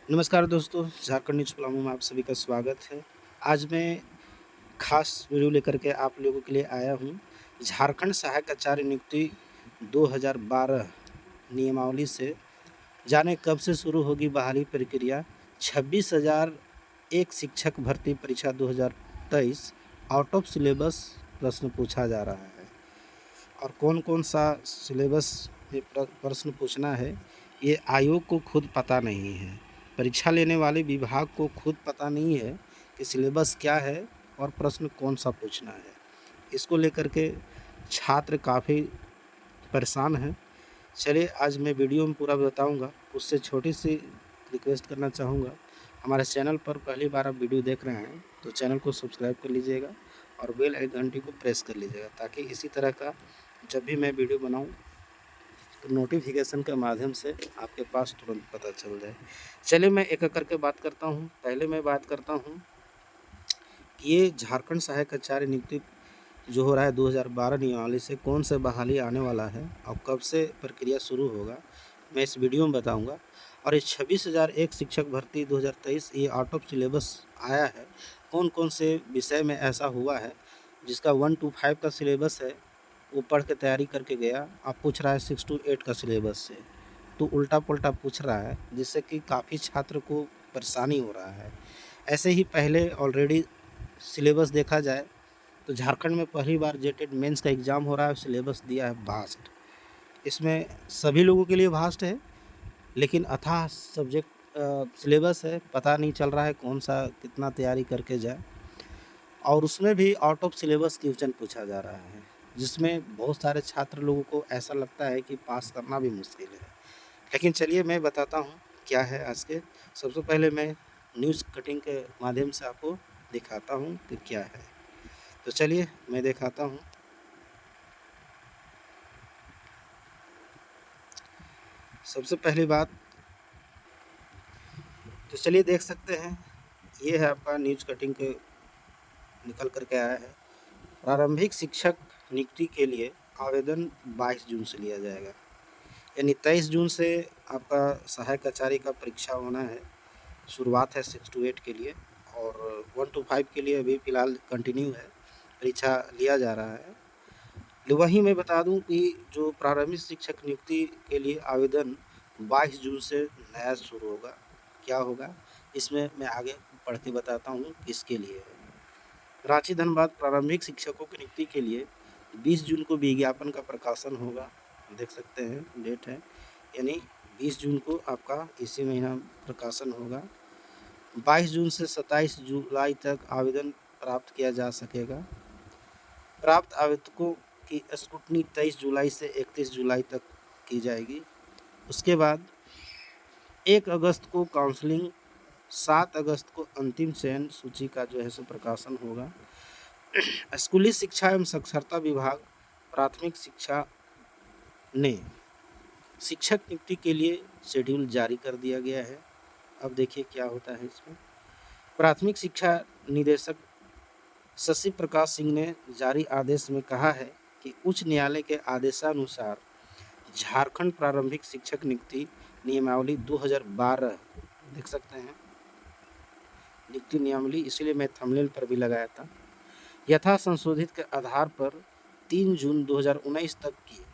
नमस्कार दोस्तों, झारखंड न्यूज़ प्लामो में आप सभी का स्वागत है। आज मैं खास वीडियो लेकर के आप लोगों के लिए आया हूँ। झारखंड सहायक आचार्य नियुक्ति 2012 नियमावली से जाने कब से शुरू होगी बहाली प्रक्रिया। 26,001 शिक्षक भर्ती परीक्षा 2023 आउट ऑफ सिलेबस प्रश्न पूछा जा रहा है। और कौन-कौन सा सिलेबस में प्रश्न पूछना है, ये आयोग को खुद पता नहीं है। परीक्षा लेने वाले विभाग को खुद पता नहीं है कि सिलेबस क्या है और प्रश्न कौन-सा पूछना है। इसको लेकर के छात्र काफ़ी परेशान हैं। चलिए आज मैं वीडियो में पूरा बताऊँगा। उससे छोटी-सी रिक्वेस्ट करना चाहूँगा, हमारे चैनल पर पहली बार आप वीडियो देख रहे हैं तो चैनल को सब्सक्राइब कर लीजिएगा और बेल घंटी को प्रेस कर लीजिएगा, ताकि इसी तरह का जब भी मैं वीडियो बनाऊँ तो नोटिफिकेशन के माध्यम से आपके पास तुरंत पता चल जाए। चलिए मैं एक-एक करके बात करता हूँ। पहले मैं बात करता हूँ कि ये झारखंड सहायक आचार्य नियुक्ति जो हो रहा है 2012 नियमावली से कौन से बहाली आने वाला है और कब से प्रक्रिया शुरू होगा, मैं इस वीडियो में बताऊंगा। और ये 26,001 शिक्षक भर्ती 2023 ये आउट ऑफ सिलेबस आया है। कौन कौन से विषय में ऐसा हुआ है जिसका 1 to 5 का सिलेबस है, वो पढ़ के तैयारी करके गया, अब पूछ रहा है 6 to 8 का सिलेबस से, तो उल्टा पुल्टा पूछ रहा है, जिससे कि काफ़ी छात्र को परेशानी हो रहा है। ऐसे ही पहले ऑलरेडी सिलेबस देखा जाए तो झारखंड में पहली बार जेटेड मेंस का एग्ज़ाम हो रहा है। सिलेबस दिया है वास्ट, इसमें सभी लोगों के लिए वास्ट है, लेकिन अथाह सब्जेक्ट सिलेबस है, पता नहीं चल रहा है कौन सा कितना तैयारी करके जाए। और उसमें भी आउट ऑफ सिलेबस क्वेश्चन पूछा जा रहा है, जिसमें बहुत सारे छात्र लोगों को ऐसा लगता है कि पास करना भी मुश्किल है। लेकिन चलिए मैं बताता हूँ क्या है आज के। सबसे पहले मैं न्यूज़ कटिंग के माध्यम से आपको दिखाता हूँ कि क्या है। तो चलिए मैं दिखाता हूँ। सबसे पहली बात तो चलिए देख सकते हैं, ये है आपका न्यूज़ कटिंग के निकल करके आया है। प्रारंभिक शिक्षक नियुक्ति के लिए आवेदन 22 जून से लिया जाएगा, यानी 23 जून से आपका सहायक आचार्य का परीक्षा होना है। शुरुआत है 6 to 8 के लिए, और 1 to 5 के लिए अभी फ़िलहाल कंटिन्यू है, परीक्षा लिया जा रहा है। वहीं मैं बता दूं कि जो प्रारंभिक शिक्षक नियुक्ति के लिए आवेदन 22 जून से नया शुरू होगा। क्या होगा इसमें मैं आगे पढ़ के बताता हूँ किसके लिए है। रांची धनबाद प्रारंभिक शिक्षकों की नियुक्ति के लिए 20 जून को विज्ञापन का प्रकाशन होगा। देख सकते हैं डेट है, यानी 20 जून को आपका इसी महीना प्रकाशन होगा। 22 जून से 27 जुलाई तक आवेदन प्राप्त किया जा सकेगा। प्राप्त आवेदकों की स्क्रूटनी 23 जुलाई से 31 जुलाई तक की जाएगी। उसके बाद 1 अगस्त को काउंसलिंग, 7 अगस्त को अंतिम चयन सूची का जो है सो प्रकाशन होगा। स्कूली शिक्षा एवं साक्षरता विभाग प्राथमिक शिक्षा ने शिक्षक नियुक्ति के लिए शेड्यूल जारी कर दिया गया है। अब देखिए क्या होता है इसमें। प्राथमिक शिक्षा निदेशक शशि प्रकाश सिंह ने जारी आदेश में कहा है कि उच्च न्यायालय के आदेशानुसार झारखंड प्रारंभिक शिक्षक नियुक्ति नियमावली 2012 देख सकते हैं, नियुक्ति नियमावली, इसलिए मैं थंबनेल पर भी लगाया था, यथा संशोधित के आधार पर 3 जून 2019 तक की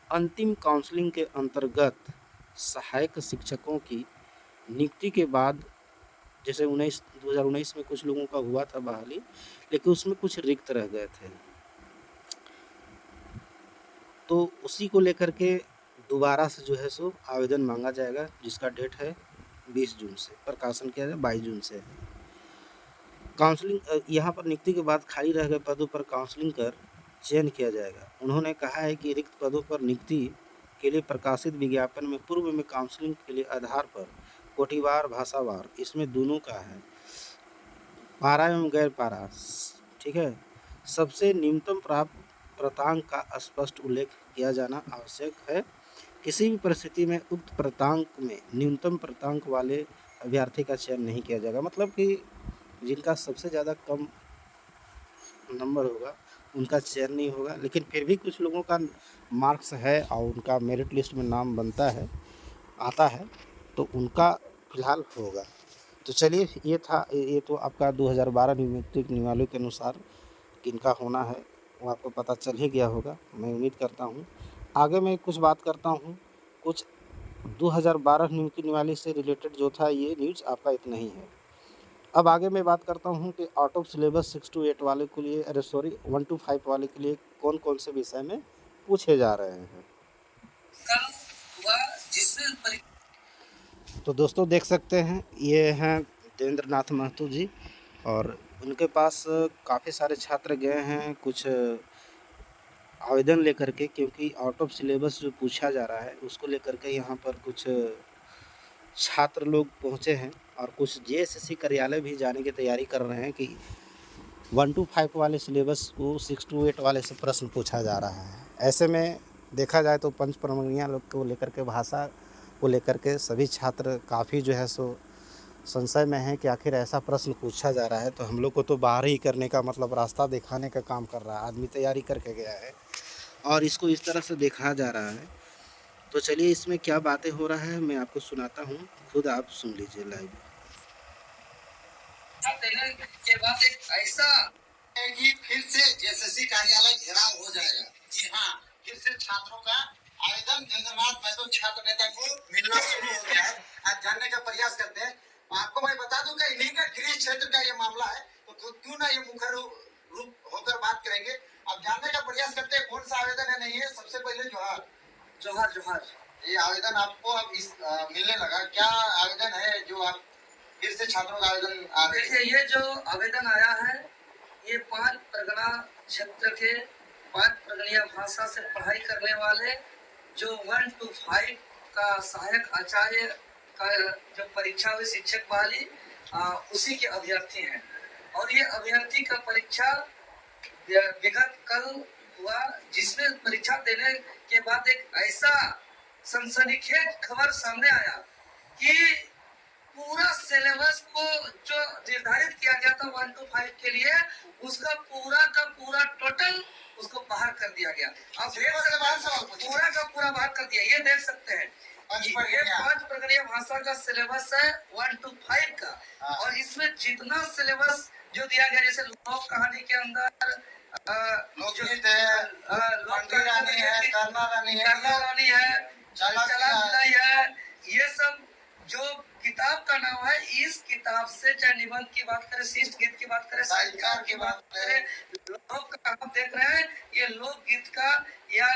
अंतिम काउंसलिंग के अंतर्गत सहायक शिक्षकों की नियुक्ति के बाद, जैसे 2019 में कुछ लोगों का हुआ था बहाली, लेकिन उसमें कुछ रिक्त रह गए थे, तो उसी को लेकर के दोबारा से जो है सो आवेदन मांगा जाएगा, जिसका डेट है 20 जून से, प्रकाशन किया जाए 22 जून से। काउंसलिंग यहाँ पर नियुक्ति के बाद खाली रह गए पदों पर काउंसलिंग कर चयन किया जाएगा। उन्होंने कहा है कि रिक्त पदों पर नियुक्ति के लिए प्रकाशित विज्ञापन में पूर्व में काउंसलिंग के लिए आधार पर कोटिवार भाषावार, इसमें दोनों का है, पारा एवं गैर पारा, ठीक है, सबसे न्यूनतम प्राप्त प्राप्तांक का स्पष्ट उल्लेख किया जाना आवश्यक है। किसी भी परिस्थिति में उक्त प्राप्तांक में न्यूनतम प्राप्तांक वाले अभ्यर्थी का चयन नहीं किया जाएगा। मतलब कि जिनका सबसे ज़्यादा कम नंबर होगा उनका चयन नहीं होगा, लेकिन फिर भी कुछ लोगों का मार्क्स है और उनका मेरिट लिस्ट में नाम बनता है, आता है, तो उनका फिलहाल होगा। तो चलिए, ये तो आपका 2012 नियुक्ति नियमावली के अनुसार किनका होना है वो आपको पता चल ही गया होगा, मैं उम्मीद करता हूँ। आगे मैं कुछ बात करता हूँ, कुछ 2012 नियुक्ति नियमावली से रिलेटेड जो था ये न्यूज़ आपका इतना ही है। अब आगे मैं बात करता हूँ कि आउट ऑफ सिलेबस 6 to 8 वाले के लिए, अरे सॉरी 1 to 5 वाले के लिए कौन कौन से विषय में पूछे जा रहे हैं। तो दोस्तों देख सकते हैं, ये हैं देवेंद्र नाथ महतो जी, और उनके पास काफ़ी सारे छात्र गए हैं कुछ आवेदन लेकर के, क्योंकि आउट ऑफ सिलेबस जो पूछा जा रहा है उसको लेकर के यहाँ पर कुछ छात्र लोग पहुँचे हैं, और कुछ जेएसएससी कार्यालय भी जाने की तैयारी कर रहे हैं कि 1 to 5 वाले सिलेबस को 6 to 8 वाले से प्रश्न पूछा जा रहा है। ऐसे में देखा जाए तो पंच परमंगियाँ लोग को लेकर के, भाषा को लेकर के सभी छात्र काफ़ी जो है सो संशय में है कि आखिर ऐसा प्रश्न पूछा जा रहा है तो हम लोग को तो बाहर ही करने का मतलब रास्ता दिखाने का काम कर रहा है। आदमी तैयारी करके गया है और इसको इस तरह से देखा जा रहा है। तो चलिए, इसमें क्या बातें हो रहा है मैं आपको सुनाता हूँ, खुद आप सुन लीजिए लाइव। के बाद एक ऐसा कि फिर से जेएसएससी कार्यालय घेराव हो जाएगा। जी हाँ, फिर से छात्रों का आवेदन देवेंद्रनाथ महतो छात्र नेता को मिलना शुरू हो गया है। आज जानने का प्रयास करते हैं। आपको मैं बता दूं कि इन्हीं का गृह क्षेत्र का ये मामला है, तो क्यों ना ये मुखर रूप होकर बात करेंगे। अब जानने का प्रयास करते हैं कौन सा आवेदन है नहीं है। सबसे पहले जोहार जोहार जोहार। ये आवेदन आपको अब इस मिलने लगा, क्या आवेदन है जो आप फिर से छात्रों का आवेदन आ रहे हैं? ये जो आवेदन आया है ये 5 परगना क्षेत्र के 5 परगनिया भाषा से पढ़ाई करने वाले जो 1 to 5 का सहायक आचार्य का जो परीक्षा हुई शिक्षक वाली उसी के अभ्यर्थी हैं। और ये अभ्यर्थी का परीक्षा विगत कल हुआ, जिसमें परीक्षा देने के बाद एक ऐसा सनसनीखेज खबर सामने आया कि पूरा सिलेबस को जो निर्धारित किया गया था 1 to 5 के लिए, उसका पूरा का पूरा टोटल उसको बाहर कर दिया गया। अब पूरा का पूरा बाहर कर दिया। ये देख सकते हैं ये 5 प्रगणीय भाषा का सिलेबस है 1 to 5 का। और इसमें जितना सिलेबस जो दिया गया, जैसे लोक कहानी के अंदर लोकगीत है, करना रानी है, ये सब जो किताब का नाम है, इस किताब से चाहे निबंध की बात करें, शिष्ट गीत की बात करें, साहित्यकार की बात करें, लोक का आप देख रहे हैं ये लोकगीत का या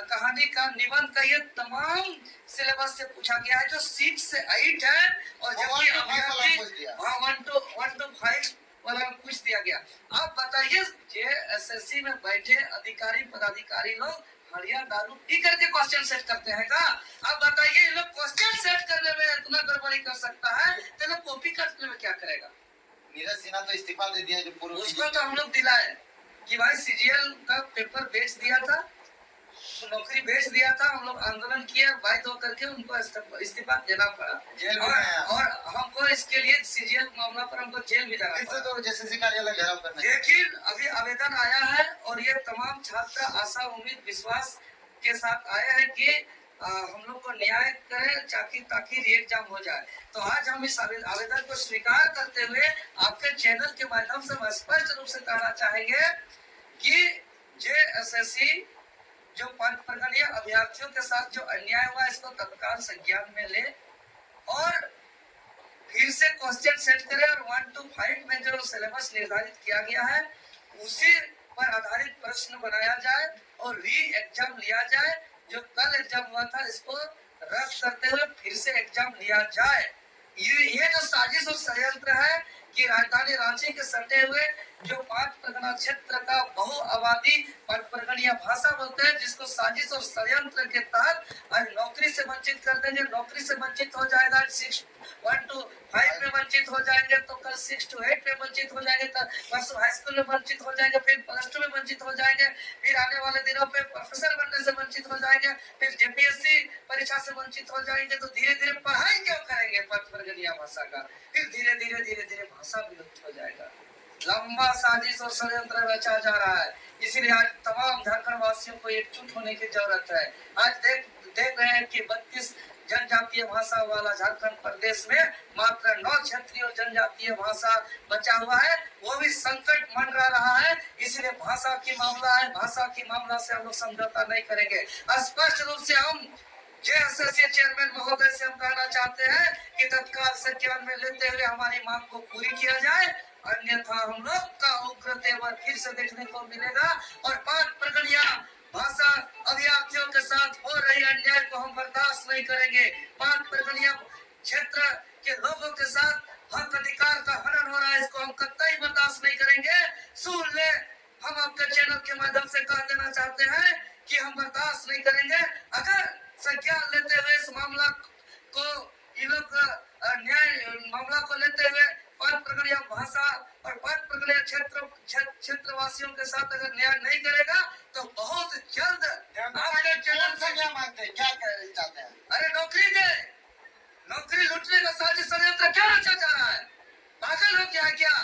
कहानी का, निबंध का, ये तमाम सिलेबस से पूछा गया है जो 6 से 8 है। और जबकि अभ्यर्थी 1 to 5 वाला पूछ दिया गया। आप बताइए जेएसएससी में बैठे अधिकारी पदाधिकारी लोग हड़िया दारू पी करके क्वेश्चन सेट करते हैं का? अब बताइए, लोग क्वेश्चन सेट करने में इतना गड़बड़ी कर सकता है तो लोग कॉपी करने में क्या करेगा? नीरज सिन्हा तो इस्तीफा दे दिया, जो पूर्व उसको तो हम लोग दिलाए कि भाई सीजीएल का पेपर बेच दिया था, नौकरी बेच दिया था, हम लोग आंदोलन किए, बाध्य होकर के उनको इस्तीफा देना पड़ा जेल और हमको इसके लिए सीजीएल मामला पर हमको जेल भी जाना पड़ा। तो जेएसएससी कार्यालय घेराव करना। लेकिन अभी आवेदन आया है और ये तमाम छात्र आशा उम्मीद विश्वास के साथ आए हैं कि हम लोग को न्याय करें ताकि री एग्जाम हो जाए। तो आज हम इस आवेदन को स्वीकार करते हुए आपके चैनल के माध्यम से स्पष्ट रूप से कहना चाहेंगे कि जेएसएससी जो 5 प्रगणीय अभ्यर्थियों के साथ जो अन्याय हुआ, इसको तत्काल संज्ञान में ले और फिर से क्वेश्चन सेट करे और 1 to 5 में जो सिलेबस निर्धारित किया गया है उसी पर आधारित प्रश्न बनाया जाए और री एग्जाम लिया जाए। जो कल एग्जाम हुआ था इसको रद्द करते हुए फिर से एग्जाम लिया जाए। ये जो साजिश और षड्यंत्र है कि राजधानी रांची के सटे हुए जो 5 परगना क्षेत्र का बहु आबादी परगणीय भाषा बोलते हैं, जिसको साजिश और षड्यंत्र के तहत आज नौकरी से वंचित कर देंगे। नौकरी से वंचित हो जाएगा, 1 to 5 में वंचित हो जाएंगे, तो कल 6 to 8 में वंचित हो जाएंगे, परसों हाई स्कूल में वंचित हो जाएंगे, फिर प्लस 2 में वंचित हो जाएंगे, फिर आने वाले दिनों पे प्रोफेसर बनने से वंचित हो जाएंगे, फिर जेपीएससी परीक्षा से वंचित हो जाएंगे। तो धीरे धीरे पढ़ाई क्यों करेंगे 5 परगनिया भाषा का? फिर धीरे धीरे भाषा विलुप्त हो जाएगा। लंबा साजिश और षड्यंत्र रचा जा रहा है। इसीलिए आज तमाम झारखंड वासियों को एकजुट होने की जरूरत है। आज देख रहे हैं कि 32 जनजातीय भाषा वाला झारखंड प्रदेश में मात्र 9 क्षेत्रीय जनजातीय भाषा बचा हुआ है, वो भी संकट मंडरा रहा है। इसलिए भाषा की मामला है, भाषा की मामला से हम लोग समझौता नहीं करेंगे। स्पष्ट रूप से हम जेएसएससी चेयरमैन महोदय से हम कहना चाहते हैं कि तत्काल संज्ञान में लेते हुए हमारी मांग को पूरी किया जाए, अन्यथा हम लोग का उग्र तेवर फिर से देखने को मिलेगा। और 5 प्रगणिया भाषा अभ्यर्थियों के साथ हो रही अन्याय को हम बर्दाश्त नहीं करेंगे। 5 प्रगणिया क्षेत्र के लोगों के साथ हक अधिकार का हनन हो रहा है, इसको हम कतई बर्दाश्त नहीं करेंगे। सुन ले, हम आपके चैनल के माध्यम से कह देना चाहते हैं कि हम बर्दाश्त नहीं करेंगे। अगर संज्ञान लेते हुए इस मामला को ये लोग न्याय मामला को लेते हुए 5 प्रगणिया भाषा और 5 प्रगणिया क्षेत्रवासियों के साथ अगर न्याय नहीं करेगा तो बहुत जल्द आपके चैनल से क्या मांगते हैं, क्या कहना चाहते हैं? अरे नौकरी दे, नौकरी लूटने का साजिश षड्यंत्र क्या रचा जा रहा है? पागल हो गया है क्या?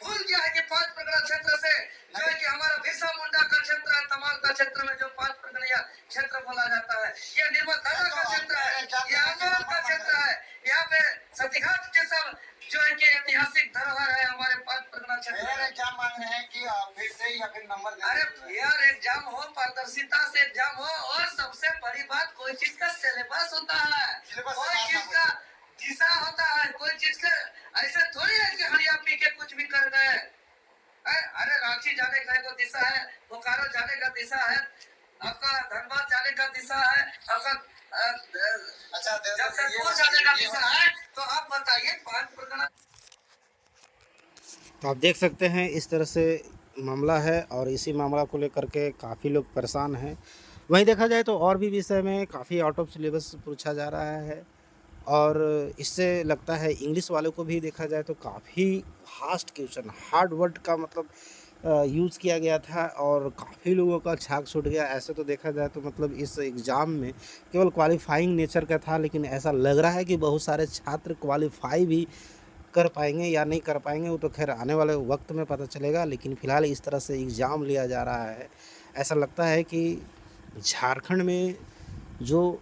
भूल गया है कि 5 प्रगणिया क्षेत्र से जो है कि हमारा बिरसा मुंडा का क्षेत्र है, तमाल का क्षेत्र में जो 5 प्रगणिया क्षेत्र बोला जाता है, ये निर्मल धारा का क्षेत्र है, ये आंदोलन का क्षेत्र है। यहाँ पे सतीघाट जैसा जो है कि ऐतिहासिक धरोहर है हमारे 5 प्रगणिया क्षेत्र। क्या मांग रहे हैं कि फिर से या फिर नंबर? अरे यार एग्जाम हो, पारदर्शिता से एग्जाम हो, और सबसे बड़ी बात कोई चीज का सिलेबस होता है, कोई चीज का दिशा होता है, कोई चीज का ऐसे थोड़ी है कि हरिया पी के कुछ भी कर गए। अरे रांची जाने का एक दिशा है, बोकारो जाने का दिशा है, आपका धनबाद जाने का दिशा है, आपका जमशेदपुर जाने का दिशा है। तो आप बताइए 5 प्रगणिया। तो आप देख सकते हैं इस तरह से मामला है और इसी मामला को लेकर के काफ़ी लोग परेशान हैं। वहीं देखा जाए तो और भी विषय में काफ़ी आउट ऑफ सिलेबस पूछा जा रहा है और इससे लगता है इंग्लिश वालों को भी देखा जाए तो काफ़ी हास्ट क्वेश्चन, हार्ड वर्ड का मतलब यूज़ किया गया था और काफ़ी लोगों का छाक छूट गया। ऐसे तो देखा जाए तो मतलब इस एग्ज़ाम में केवल क्वालिफाइंग नेचर का था, लेकिन ऐसा लग रहा है कि बहुत सारे छात्र क्वालिफाई भी कर पाएंगे या नहीं कर पाएंगे, वो तो खैर आने वाले वक्त में पता चलेगा। लेकिन फ़िलहाल इस तरह से एग्ज़ाम लिया जा रहा है, ऐसा लगता है कि झारखंड में जो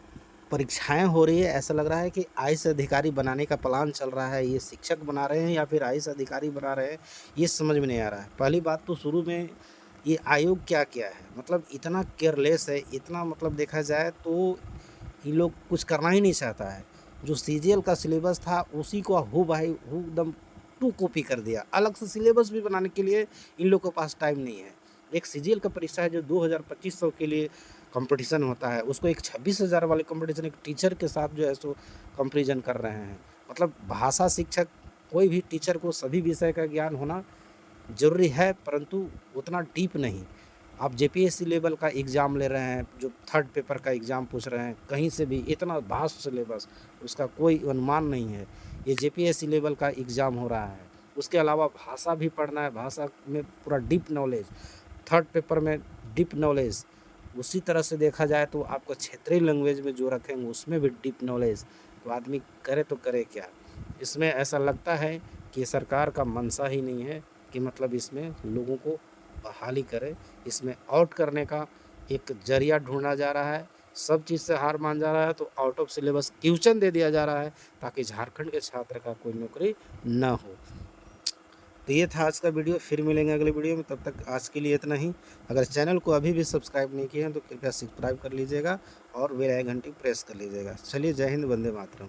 परीक्षाएं हो रही है, ऐसा लग रहा है कि आईएएस अधिकारी बनाने का प्लान चल रहा है। ये शिक्षक बना रहे हैं या फिर आईएएस अधिकारी बना रहे हैं, ये समझ में नहीं आ रहा है। पहली बात तो शुरू में ये आयोग क्या क्या है, मतलब इतना केयरलेस है, इतना मतलब देखा जाए तो ये लोग कुछ करना ही नहीं चाहता है। जो सीजीएल का सिलेबस था उसी को हूबहू एकदम टू कॉपी कर दिया। अलग से सिलेबस भी बनाने के लिए इन लोग के पास टाइम नहीं है। एक सीजीएल का परीक्षा है जो 2200 के लिए कंपटीशन होता है, उसको एक 26,000 वाले कंपटीशन एक टीचर के साथ जो है सो कंपैरिजन कर रहे हैं। मतलब भाषा शिक्षक, कोई भी टीचर को सभी विषय का ज्ञान होना ज़रूरी है, परंतु उतना डीप नहीं। आप जेपीएससी लेवल का एग्ज़ाम ले रहे हैं, जो 3rd पेपर का एग्ज़ाम पूछ रहे हैं, कहीं से भी इतना वास्ट सिलेबस, उसका कोई अनुमान नहीं है। ये जेपीएससी लेवल का एग्ज़ाम हो रहा है, उसके अलावा भाषा भी पढ़ना है, भाषा में पूरा डीप नॉलेज, 3rd पेपर में डीप नॉलेज। उसी तरह से देखा जाए तो आपको क्षेत्रीय लैंग्वेज में जो रखेंगे उसमें भी डीप नॉलेज, तो आदमी करे तो करे क्या। इसमें ऐसा लगता है कि सरकार का मंशा ही नहीं है कि मतलब इसमें लोगों को बहाली करे, इसमें आउट करने का एक जरिया ढूंढा जा रहा है। सब चीज़ से हार मान जा रहा है तो आउट ऑफ सिलेबस क्वेश्चन दे दिया जा रहा है ताकि झारखंड के छात्र का कोई नौकरी न हो। तो ये था आज का वीडियो, फिर मिलेंगे अगले वीडियो में, तब तक आज के लिए इतना ही। अगर चैनल को अभी भी सब्सक्राइब नहीं किए हैं तो कृपया सब्सक्राइब कर लीजिएगा और बेल आइकन घंटी प्रेस कर लीजिएगा। चलिए, जय हिंद, वंदे मातरम।